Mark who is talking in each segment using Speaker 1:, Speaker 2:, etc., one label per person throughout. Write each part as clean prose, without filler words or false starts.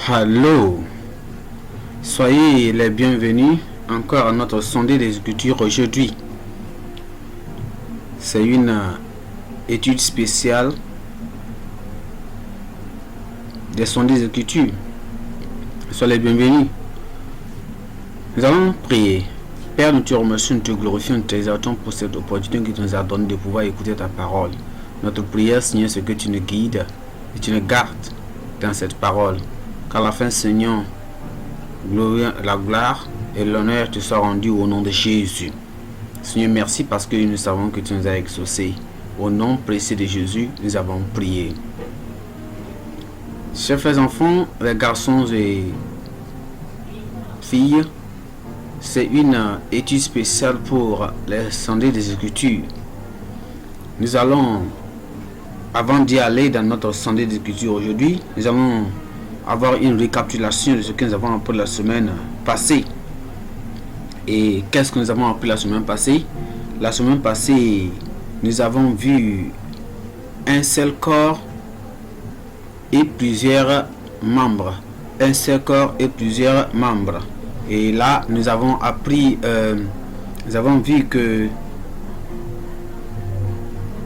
Speaker 1: Allô, soyez les bienvenus encore à notre sondée des Écritures aujourd'hui. C'est une étude spéciale des sondées des Écritures. Soyez les bienvenus. Nous allons prier. Père, nous te remercions, nous te glorifions, nous t'exaltons pour cette opportunité que tu nous as donnée de pouvoir écouter ta parole. Notre prière, Seigneur, c'est que tu nous guides et tu nous gardes dans cette parole. Qu'à la fin, Seigneur, la gloire et l'honneur te soient rendus au nom de Jésus. Seigneur, merci parce que nous savons que tu nous as exaucés. Au nom précieux de Jésus, nous avons prié. Chers frères enfants, les garçons et filles, c'est une étude spéciale pour les sondées des Écritures. Nous allons, avant d'y aller dans notre sondée des Écritures aujourd'hui, nous allons avoir une récapitulation de ce que nous avons appris la semaine passée. Et qu'est-ce que nous avons appris la semaine passée? La semaine passée, nous avons vu un seul corps et plusieurs membres. Un seul corps et plusieurs membres. Et là, nous avons appris, nous avons vu que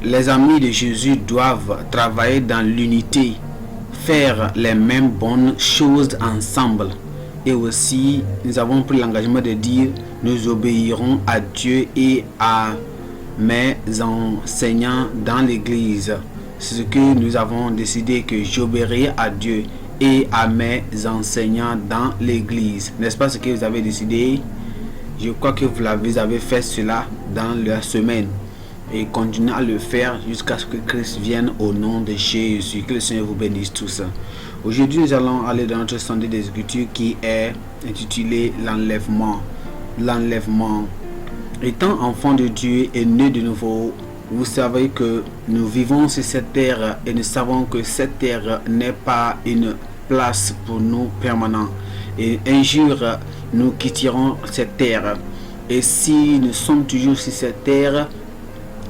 Speaker 1: les amis de Jésus doivent travailler dans l'unité, faire les mêmes bonnes choses ensemble. Et aussi, nous avons pris l'engagement de dire, nous obéirons à Dieu et à mes enseignants dans l'église. C'est ce que nous avons décidé, que j'obéirai à Dieu et à mes enseignants dans l'église. N'est-ce pas ce que vous avez décidé? Je crois que vous avez fait cela dans la semaine. Et continuez à le faire jusqu'à ce que Christ vienne au nom de Jésus. Que le Seigneur vous bénisse tous. Aujourd'hui, nous allons aller dans notre sondée des Écritures qui est intitulée l'enlèvement. L'enlèvement. Étant enfant de Dieu et né de nouveau, vous savez que nous vivons sur cette terre et nous savons que cette terre n'est pas une place pour nous permanente. Et un jour, nous quitterons cette terre. Et si nous sommes toujours sur cette terre,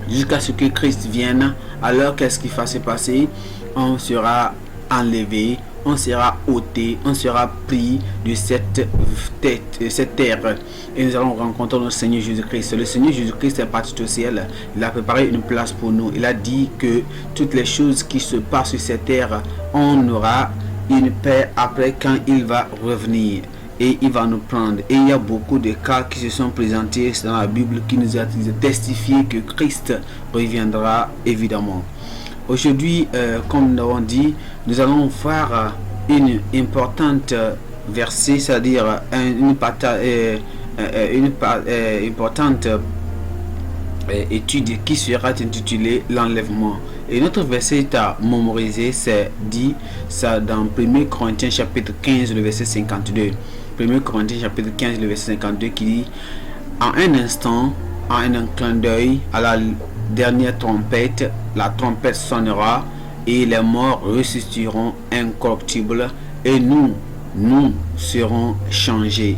Speaker 1: jusqu'à ce que Christ vienne, alors qu'est-ce qui va se passer? On sera enlevé, on sera ôté, on sera pris de cette terre. Et nous allons rencontrer notre Seigneur Jésus-Christ. Le Seigneur Jésus-Christ est parti au ciel. Il a préparé une place pour nous. Il a dit que toutes les choses qui se passent sur cette terre, on aura une paix après quand il va revenir. Et il va nous prendre. Et il y a beaucoup de cas qui se sont présentés dans la Bible qui nous a testifié que Christ reviendra évidemment. Aujourd'hui, comme nous l'avons dit, nous allons voir une importante verset, c'est-à-dire une importante étude qui sera intitulée l'enlèvement. Et notre verset à mémoriser, c'est dit ça dans 1 Corinthiens chapitre 15, le verset 52. 1 Corinthiens chapitre 15, le verset 52 qui dit: en un instant, en un clin d'œil, à la dernière trompette, la trompette sonnera et les morts ressusciteront incorruptibles et nous serons changés.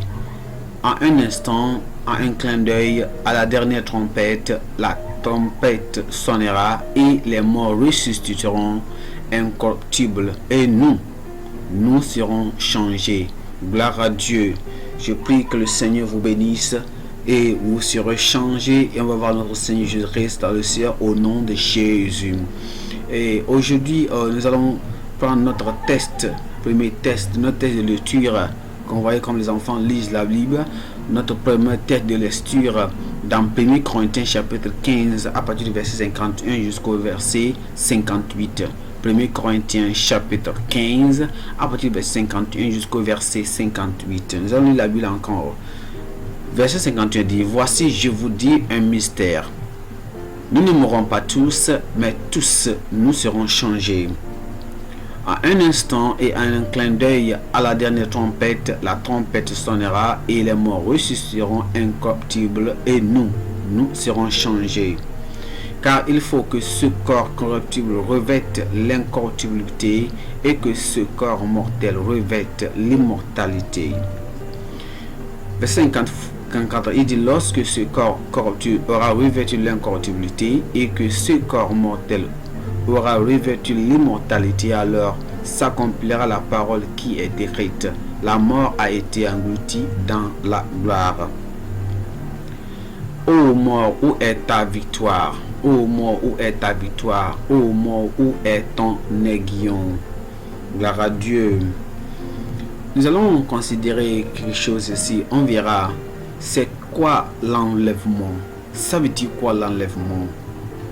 Speaker 1: En un instant, en un clin d'œil, à la dernière trompette, la trompette sonnera et les morts ressusciteront incorruptibles et nous serons changés. Gloire à Dieu. Je prie que le Seigneur vous bénisse et vous serez changés et on va voir notre Seigneur Jésus-Christ dans le ciel au nom de Jésus. Et aujourd'hui, nous allons prendre notre test, premier test, notre test de lecture qu'on voyait comme les enfants lisent la Bible. Notre premier test de lecture dans 1 Corinthiens chapitre 15 à partir du verset 51 jusqu'au verset 58. 1 Corinthiens chapitre 15 à partir du verset 51 jusqu'au verset 58. Nous allons lire la Bible encore. Verset 51 dit: voici, je vous dis un mystère. Nous ne mourrons pas tous, mais tous nous serons changés. À un instant et à un clin d'œil, à la dernière trompette, la trompette sonnera et les morts ressusciteront incorruptibles et nous serons changés. Car il faut que ce corps corruptible revête l'incorruptibilité et que ce corps mortel revête l'immortalité. Verset 54, il dit: lorsque ce corps corruptible aura revêtu l'incorruptibilité et que ce corps mortel aura revêtu l'immortalité, alors s'accomplira la parole qui est écrite. La mort a été engloutie dans la gloire. Ô mort, où est ta victoire? Ô mort, où est ta victoire? Ô mort, où est ton aiguillon? Gloire à Dieu. Nous allons considérer quelque chose ici. On verra c'est quoi l'enlèvement. Ça veut dire quoi l'enlèvement?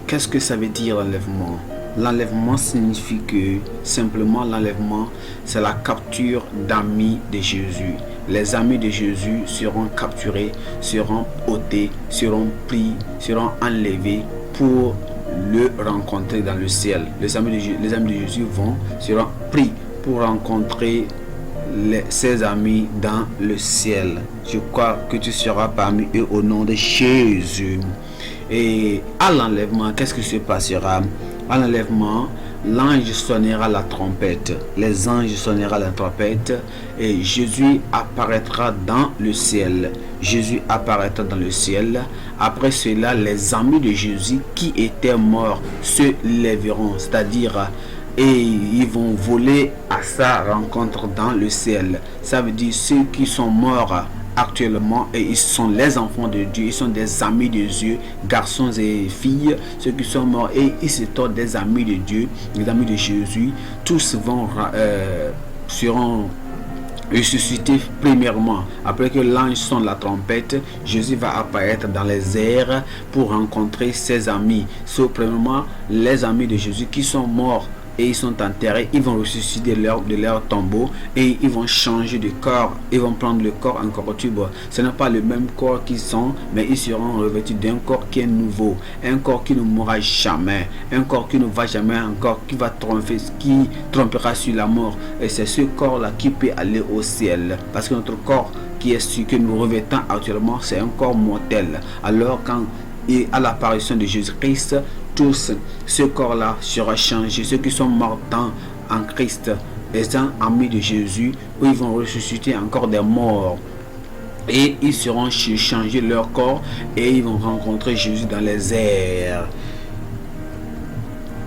Speaker 1: Qu'est-ce que ça veut dire l'enlèvement? L'enlèvement signifie que simplement l'enlèvement, c'est la capture d'amis de Jésus. Les amis de Jésus seront capturés, seront ôtés, seront pris, seront enlevés pour le rencontrer dans le ciel. Les amis de Jésus seront pris pour rencontrer ses amis dans le ciel. Je crois que tu seras parmi eux au nom de Jésus. Et à l'enlèvement, qu'est-ce qui se passera? À l'enlèvement, l'ange sonnera la trompette. Les anges sonneront la trompette et Jésus apparaîtra dans le ciel. Jésus apparaîtra dans le ciel. Après cela, les amis de Jésus qui étaient morts se lèveront, c'est-à-dire et ils vont voler à sa rencontre dans le ciel. Ça veut dire ceux qui sont morts actuellement et ils sont les enfants de Dieu, ils sont des amis de Dieu, garçons et filles, ceux qui sont morts et ils sont des amis de Dieu, des amis de Jésus, tous seront ressuscités premièrement. Après que l'ange sonne la trompette, Jésus va apparaître dans les airs pour rencontrer ses amis. Premièrement, les amis de Jésus qui sont morts et ils sont enterrés, ils vont ressusciter de leur tombeau et ils vont changer de corps, ils vont prendre le corps incorruptible. Ce n'est pas le même corps qu'ils sont, mais ils seront revêtus d'un corps qui est nouveau, un corps qui ne mourra jamais, un corps qui ne va jamais, un corps qui va tromper, qui trompera sur la mort. Et c'est ce corps-là qui peut aller au ciel, parce que notre corps qui est celui que nous revêtons actuellement, c'est un corps mortel. Alors quand et à l'apparition de Jésus-Christ, tous ce corps-là sera changé. Ceux qui sont morts en Christ, étant amis de Jésus, ils vont ressusciter encore des morts. Et ils seront changés leur corps et ils vont rencontrer Jésus dans les airs.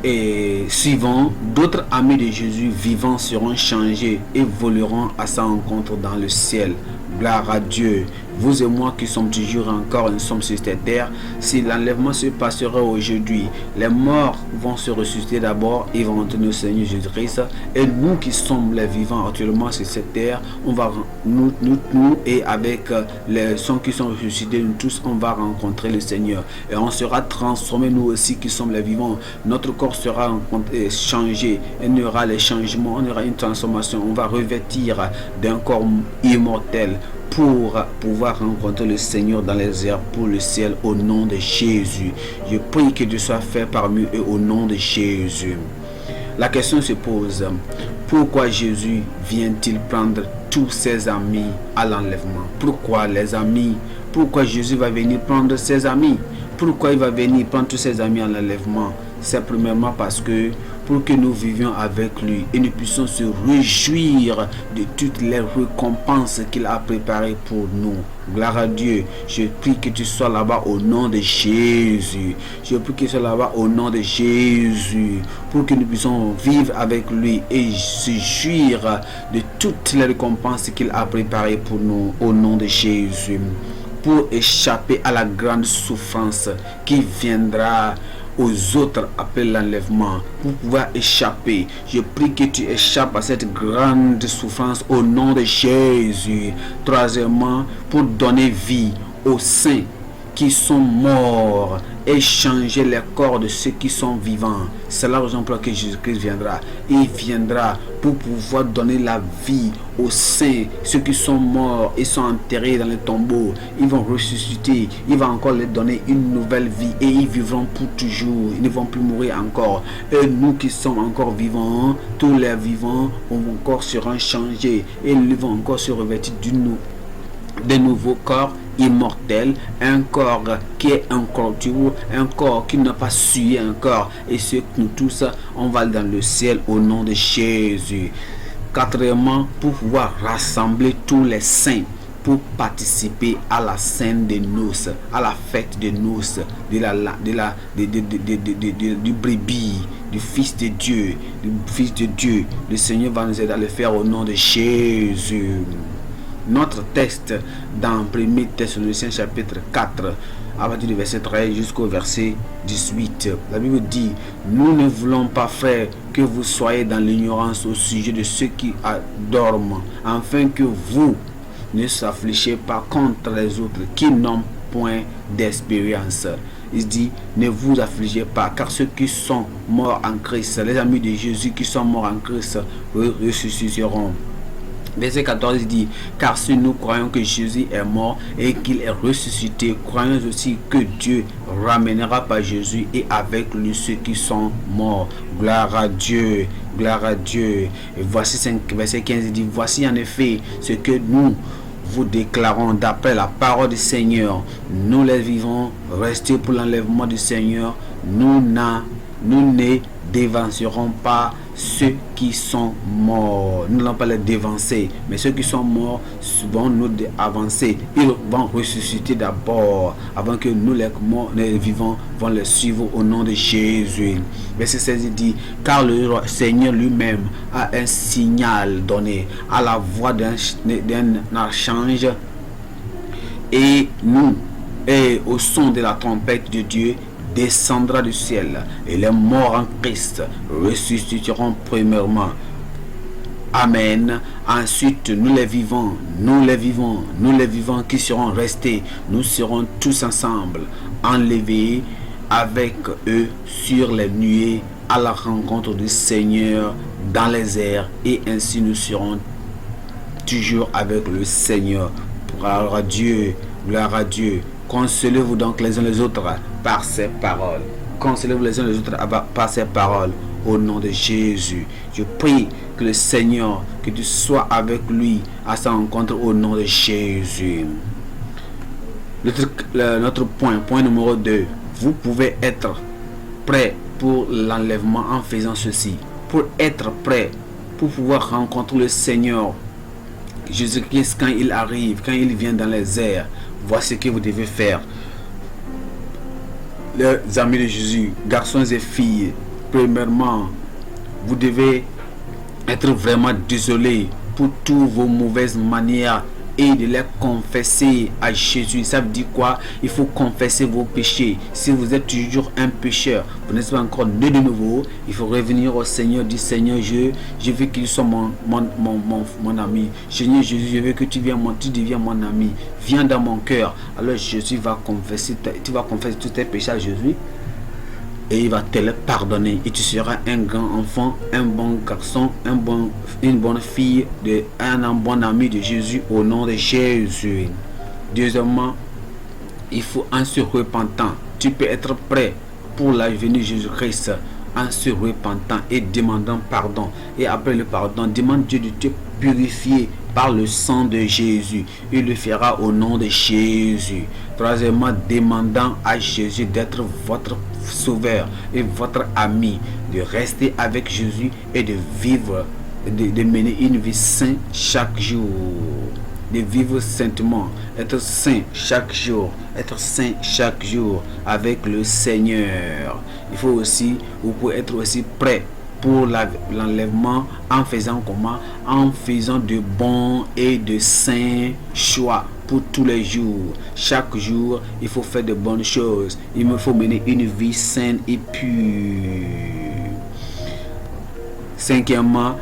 Speaker 1: Et suivant, d'autres amis de Jésus vivants seront changés et voleront à sa rencontre dans le ciel. Gloire à Dieu. Vous et moi qui sommes toujours encore, nous sommes sur cette terre. Si l'enlèvement se passera aujourd'hui, les morts vont se ressusciter d'abord et vont entrer au Seigneur Jésus-Christ. Et nous qui sommes les vivants actuellement sur cette terre, on va nous et avec les sons qui sont ressuscités, nous tous, on va rencontrer le Seigneur. Et on sera transformés, nous aussi qui sommes les vivants. Notre corps sera changé. Il y aura les changements, on aura une transformation. On va revêtir d'un corps immortel pour pouvoir rencontrer le Seigneur dans les airs pour le ciel au nom de Jésus. Je prie que Dieu soit fait parmi eux au nom de Jésus. La question se pose, pourquoi Jésus vient-il prendre tous ses amis à l'enlèvement? Pourquoi les amis? Pourquoi Jésus va venir prendre ses amis? Pourquoi il va venir prendre tous ses amis à l'enlèvement? C'est premièrement parce que pour que nous vivions avec lui et nous puissions se réjouir de toutes les récompenses qu'il a préparées pour nous. Gloire à Dieu. Je prie que tu sois là-bas au nom de Jésus. Je prie que tu sois là-bas au nom de Jésus. Pour que nous puissions vivre avec lui et se jouir de toutes les récompenses qu'il a préparées pour nous au nom de Jésus. Pour échapper à la grande souffrance qui viendra aux autres après l'enlèvement, pour pouvoir échapper. Je prie que tu échappes à cette grande souffrance au nom de Jésus. Troisièmement, pour donner vie aux saints qui sont morts et changer les corps de ceux qui sont vivants. C'est la raison pour laquelle Jésus-Christ viendra. Il viendra pour pouvoir donner la vie aux saints, ceux qui sont morts et sont enterrés dans les tombeaux. Ils vont ressusciter. Il va encore leur donner une nouvelle vie et ils vivront pour toujours. Ils ne vont plus mourir encore. Et nous qui sommes encore vivants, tous les vivants encore seront changés et ils vont encore se revêtir de nouveaux corps immortel, un corps qui est incorruptible, un corps qui n'a pas sué un corps. Et ce que nous tous, on va dans le ciel au nom de Jésus. Quatrièmement, pour pouvoir rassembler tous les saints pour participer à la scène des noces, à la fête des noces du brebis, du Fils de Dieu, Le Seigneur va nous aider à le faire au nom de Jésus. Notre texte dans 1 Thessaloniciens chapitre 4, à partir du verset 13 jusqu'au verset 18. La Bible dit: nous ne voulons pas, frères, que vous soyez dans l'ignorance au sujet de ceux qui dorment, afin que vous ne s'affligez pas contre les autres qui n'ont point d'expérience. Il dit: ne vous affligez pas, car ceux qui sont morts en Christ, les amis de Jésus qui sont morts en Christ, ressusciteront. Verset 14 dit: car si nous croyons que Jésus est mort et qu'il est ressuscité, croyons aussi que Dieu ramènera par Jésus et avec lui ceux qui sont morts. Gloire à Dieu, gloire à Dieu. Et voici verset 15 dit: voici en effet ce que nous vous déclarons d'après la parole du Seigneur. Nous les vivons, restés pour l'enlèvement du Seigneur. Nous ne dévancerons pas ceux qui sont morts. Nous n'allons pas les dévancer, mais ceux qui sont morts vont nous avancer. Ils vont ressusciter d'abord avant que nous les morts, les vivants, vont les suivre au nom de Jésus. Verset 16 dit: car le Seigneur lui-même a un signal donné à la voix d'un archange, et au son de la trompette de Dieu descendra du ciel, et les morts en Christ ressusciteront premièrement. Amen. Ensuite, nous les vivants qui serons restés, nous serons tous ensemble enlevés avec eux sur les nuées à la rencontre du Seigneur dans les airs, et ainsi nous serons toujours avec le Seigneur. Gloire à Dieu, gloire à Dieu. Consolez-vous donc les uns les autres par ces paroles. Consolez-vous les uns les autres par ces paroles au nom de Jésus. Je prie que le Seigneur, que tu sois avec lui à sa rencontre au nom de Jésus. Notre point numéro 2. Vous pouvez être prêt pour l'enlèvement en faisant ceci. Pour être prêt, pour pouvoir rencontrer le Seigneur Jésus-Christ quand il arrive, quand il vient dans les airs, voici ce que vous devez faire. Les amis de Jésus, garçons et filles, premièrement, vous devez être vraiment désolé pour toutes vos mauvaises manières et de les confesser à Jésus. Ça veut dire quoi? Il faut confesser vos péchés. Si vous êtes toujours un pécheur, vous n'êtes pas encore né de nouveau, il faut revenir au Seigneur, dire: Seigneur, je veux que tu sois mon ami. Seigneur Jésus, je veux que tu deviens mon ami. Viens dans mon cœur. Alors Jésus va confesser, tu vas confesser tous tes péchés à Jésus, et il va te les pardonner, et tu seras un grand enfant, un bon garçon, une bonne fille, un bon ami de Jésus au nom de Jésus. Deuxièmement, il faut en se repentant. Tu peux être prêt pour la venue de Jésus-Christ en se repentant et demandant pardon. Et après le pardon, demande Dieu de te purifier par le sang de Jésus. Il le fera au nom de Jésus. Troisièmement, demandant à Jésus d'être votre sauveur et votre ami, de rester avec Jésus et de vivre, de mener une vie sainte chaque jour. De vivre saintement, être saint chaque jour, avec le Seigneur. Il faut aussi, vous pouvez être aussi prêt pour l'enlèvement en faisant comment? En faisant de bons et de saints choix pour tous les jours. Chaque jour, il faut faire de bonnes choses. Il me faut mener une vie saine et pure. Cinquièmement,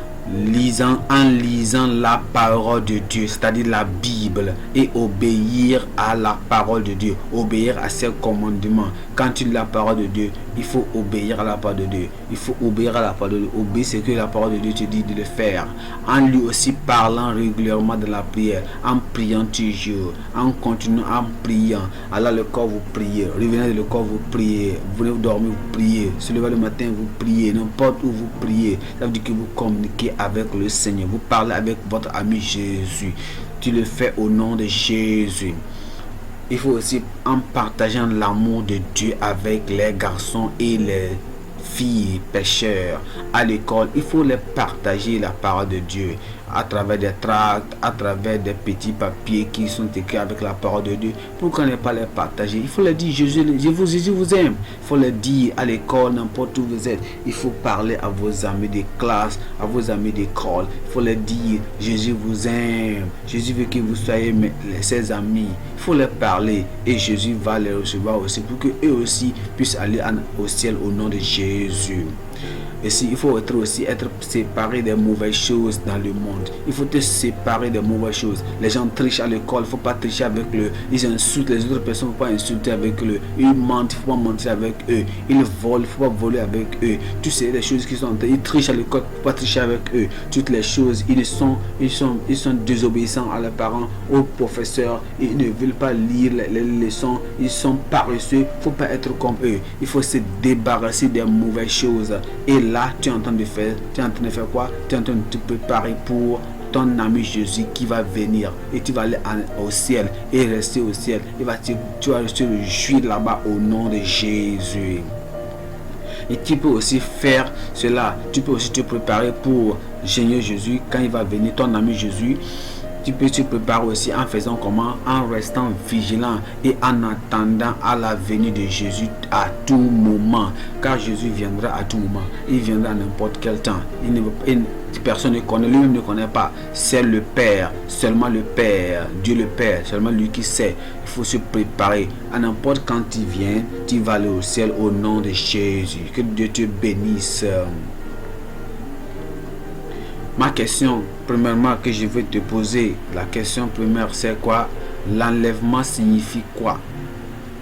Speaker 1: en lisant la parole de Dieu, c'est-à-dire la Bible, et obéir à la parole de Dieu, obéir à ses commandements. Quand tu lis la parole de Dieu, il faut obéir à la parole de Dieu. Il faut obéir à la parole de Dieu. Obéir ce que la parole de Dieu te dit de le faire. En lui aussi parlant régulièrement de la prière, en priant toujours, en continuant en priant. Alors le corps vous priez, revenez le corps vous priez, vous venez vous dormir, vous priez, se levez le matin vous priez, n'importe où vous priez. Ça veut dire que vous communiquez avec le Seigneur, vous parlez avec votre ami Jésus. Tu le fais au nom de Jésus. Il faut aussi, en partageant l'amour de Dieu avec les garçons et les filles pécheurs à l'école, il faut les partager la parole de Dieu. à travers des tracts, à travers des petits papiers qui sont écrits avec la parole de Dieu. Pourquoi ne pas les partager? Il faut leur dire, Jésus vous aime. Il faut le dire à l'école, n'importe où vous êtes. Il faut parler à vos amis de classe, à vos amis d'école. Il faut leur dire, Jésus vous aime. Jésus veut que vous soyez ses amis. Il faut leur parler et Jésus va les recevoir aussi pour qu'eux aussi puissent aller au ciel au nom de Jésus. Et si, il faut être séparé des mauvaises choses dans le monde. Il faut te séparer des mauvaises choses. Les gens trichent à l'école, il ne faut pas tricher avec eux. Ils insultent les autres personnes, il ne faut pas insulter avec eux. Ils mentent, il ne faut pas mentir avec eux. Ils volent, il ne faut pas voler avec eux. Tu sais, les choses qui sont en train, ils trichent à l'école, il ne faut pas tricher avec eux. Toutes les choses, ils sont désobéissants à leurs parents, aux professeurs. Ils ne veulent pas lire les leçons. Ils sont paresseux. Il ne faut pas être comme eux. Il faut se débarrasser des mauvaises choses. Et là, tu es en train de faire quoi? Tu es en train de te préparer pour ton ami Jésus qui va venir et tu vas aller au ciel et rester au ciel. Tu vas te réjouir là-bas au nom de Jésus. Et tu peux aussi faire cela. Tu peux aussi te préparer pour Seigneur Jésus quand il va venir, ton ami Jésus. Tu peux te préparer aussi en faisant comment? En restant vigilant et en attendant à la venue de Jésus à tout moment. Car Jésus viendra à tout moment. Il viendra à n'importe quel temps. Personne ne connaît, lui-même ne connaît pas. C'est le Père, seulement le Père, Dieu le Père, seulement lui qui sait. Il faut se préparer. À n'importe quand il vient, tu vas aller au ciel au nom de Jésus. Que Dieu te bénisse. Ma question, premièrement, que je vais te poser, la question première, c'est quoi? L'enlèvement signifie quoi?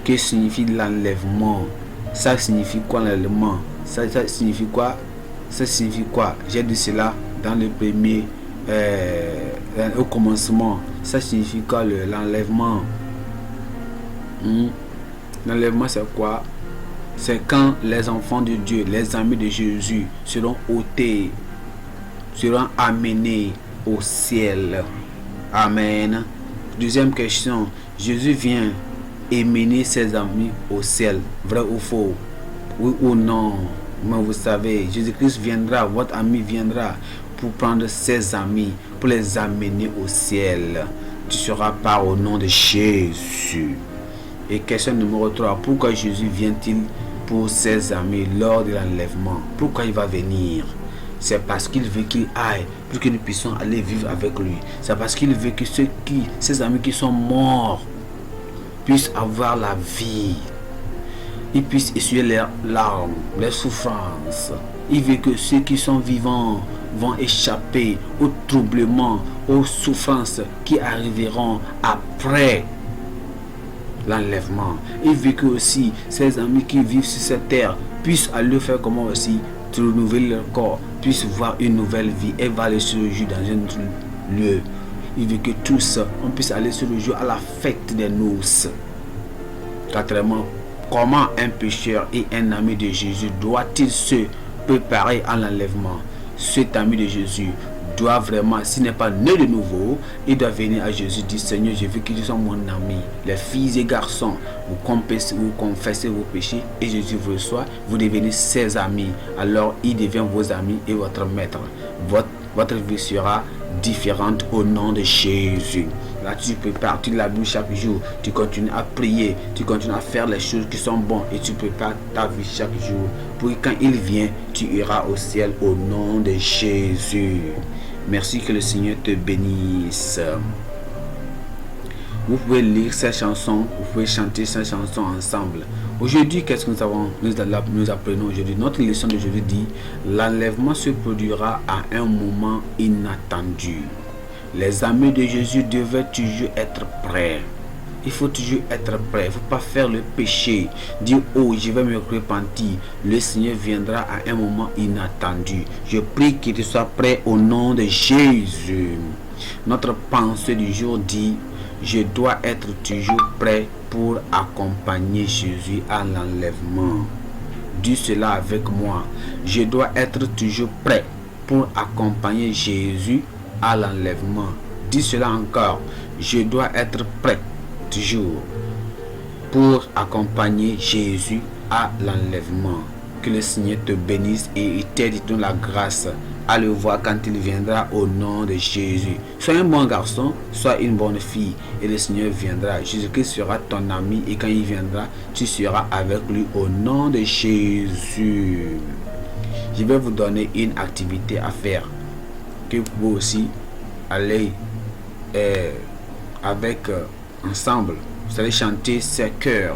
Speaker 1: Que signifie l'enlèvement? Ça signifie quoi l'enlèvement? Ça signifie quoi? Ça signifie quoi? J'ai dit cela dans le premier, au commencement. Ça signifie quoi l'enlèvement? L'enlèvement, c'est quoi? C'est quand les enfants de Dieu, les amis de Jésus seront ôtés, seront amenés au ciel. Amen. Deuxième question. Jésus vient et mener ses amis au ciel. Vrai ou faux? Oui ou non? Mais vous savez, Jésus-Christ viendra, votre ami viendra pour prendre ses amis, pour les amener au ciel. Tu seras pas au nom de Jésus. Et question numéro 3. Pourquoi Jésus vient-il pour ses amis lors de l'enlèvement? Pourquoi il va venir? C'est parce qu'il veut qu'il aille pour que nous puissions aller vivre avec lui. C'est parce qu'il veut que ses amis qui sont morts puissent avoir la vie. Ils puissent essuyer leurs larmes, leurs souffrances. Il veut que ceux qui sont vivants vont échapper aux troublements, aux souffrances qui arriveront après l'enlèvement. Il veut que aussi ses amis qui vivent sur cette terre puissent aller faire comment aussi renouveler leur corps, puissent voir une nouvelle vie et va aller se réjouir dans un autre lieu. Il veut que tous on puisse aller se réjouir à la fête des noces. Quatrièmement, comment un pécheur et un ami de Jésus doit-il se préparer à l'enlèvement? Cet ami de Jésus doit vraiment, s'il n'est pas né de nouveau, il doit venir à Jésus, dire Seigneur, je veux que tu sois mon ami. Les filles et garçons, vous confessez vos péchés et Jésus vous reçoit, vous devenez ses amis. Alors il devient vos amis et votre maître. Votre vie sera différente au nom de Jésus. Là, tu prépares, tu la bouges chaque jour, tu continues à prier, tu continues à faire les choses qui sont bonnes et tu prépares ta vie chaque jour. Pour que quand il vient, tu iras au ciel au nom de Jésus. Merci, que le Seigneur te bénisse. Vous pouvez lire ces chansons, vous pouvez chanter ces chansons ensemble. Aujourd'hui, qu'est-ce que nous apprenons aujourd'hui? Notre leçon d'aujourd'hui dit: l'enlèvement se produira à un moment inattendu. Les amis de Jésus devaient toujours être prêts. Il faut toujours être prêt. Il ne faut pas faire le péché. Dire, oh, je vais me repentir. Le Seigneur viendra à un moment inattendu. Je prie qu'il tu sois prêt au nom de Jésus. Notre pensée du jour dit: je dois être toujours prêt pour accompagner Jésus à l'enlèvement. Dis cela avec moi. Je dois être toujours prêt pour accompagner Jésus à l'enlèvement. Dis cela encore. Je dois être prêt toujours pour accompagner Jésus à l'enlèvement. Que le Seigneur te bénisse et t'aide, te donne la grâce à le voir quand il viendra au nom de Jésus. Sois un bon garçon, sois une bonne fille et le Seigneur viendra. Jésus-Christ sera ton ami et quand il viendra, tu seras avec lui au nom de Jésus. Je vais vous donner une activité à faire que vous aussi allez ensemble. Vous allez chanter ces chœurs.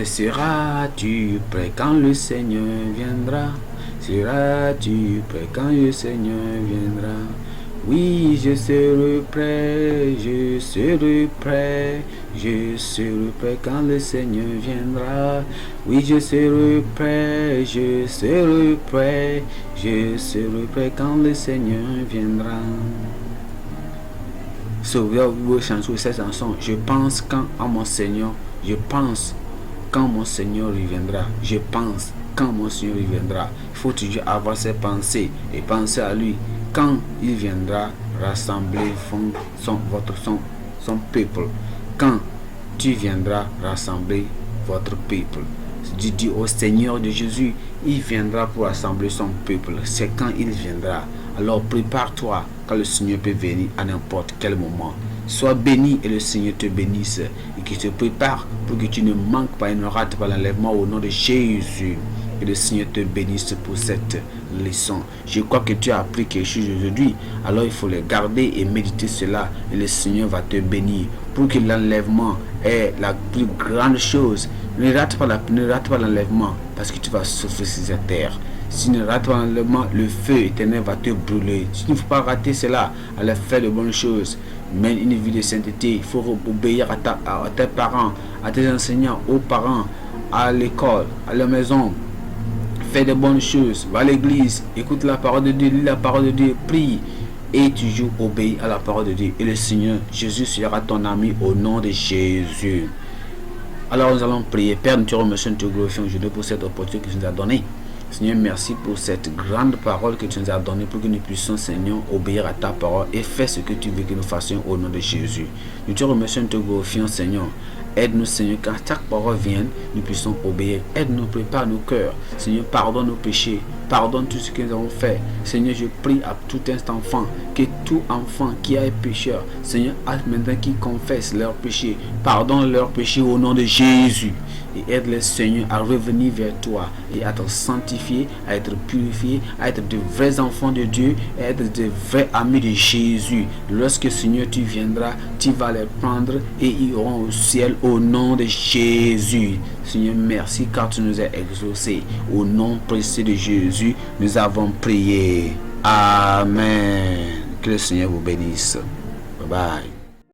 Speaker 1: Seras-tu prêt quand le Seigneur viendra? Seras-tu prêt quand le Seigneur viendra? Oui, je serai prêt, je serai prêt, je serai prêt quand le Seigneur viendra. Oui, je serai prêt, je serai prêt, je serai prêt quand le Seigneur viendra. Sauvez-vous chanter cette chanson. Je pense quand à mon Seigneur, je pense quand mon Seigneur reviendra. Je pense quand mon Seigneur reviendra. Il faut toujours avoir ses pensées et penser à lui. Quand il viendra rassembler son peuple. Quand tu viendras rassembler votre peuple. Dis au Seigneur de Jésus, il viendra pour rassembler son peuple. C'est quand il viendra. Alors prépare-toi quand le Seigneur peut venir à n'importe quel moment. Sois béni et le Seigneur te bénisse et qu'il te prépare pour que tu ne manques pas et ne rates pas l'enlèvement au nom de Jésus. Que le Seigneur te bénisse pour cette leçon. Je crois que tu as appris quelque chose aujourd'hui. Alors il faut le garder et méditer cela. Et le Seigneur va te bénir. Pour que l'enlèvement est la plus grande chose. Ne rate pas l'enlèvement parce que tu vas souffrir sur cette terre. Si tu ne rates pas l'enlèvement, le feu éternel va te brûler. Si tu ne faut pas rater cela, alors fais de bonnes choses. Mène une vie de sainteté. Il faut obéir à tes parents, à tes enseignants, aux parents, à l'école, à la maison. Fais de bonnes choses. Va à l'église. Écoute la parole de Dieu. Lis la parole de Dieu. Prie. Et toujours obéis à la parole de Dieu. Et le Seigneur Jésus sera ton ami au nom de Jésus. Alors nous allons prier. Père, nous te remercions, nous te glorifions aujourd'hui pour cette opportunité que tu nous as donnée. Seigneur, merci pour cette grande parole que tu nous as donnée pour que nous puissions, Seigneur, obéir à ta parole et faire ce que tu veux que nous fassions au nom de Jésus. Nous te remercions, nous te glorifions, Seigneur. Aide-nous, Seigneur, quand chaque parole vienne, nous puissions obéir. Aide-nous, prépare nos cœurs. Seigneur, pardonne nos péchés. Pardonne tout ce que nous avons fait. Seigneur, je prie à tout enfant, que tout enfant qui est pécheur, Seigneur, maintenant qui confesse leurs péchés, pardonne leurs péchés au nom de Jésus. Et aide les Seigneur à revenir vers toi et à te sanctifier, à être purifié, à être de vrais enfants de Dieu, et à être de vrais amis de Jésus. Lorsque Seigneur tu viendras, tu vas les prendre et ils iront au ciel au nom de Jésus. Seigneur, merci car tu nous as exaucés. Au nom précieux de Jésus, nous avons prié. Amen. Que le Seigneur vous bénisse. Bye bye.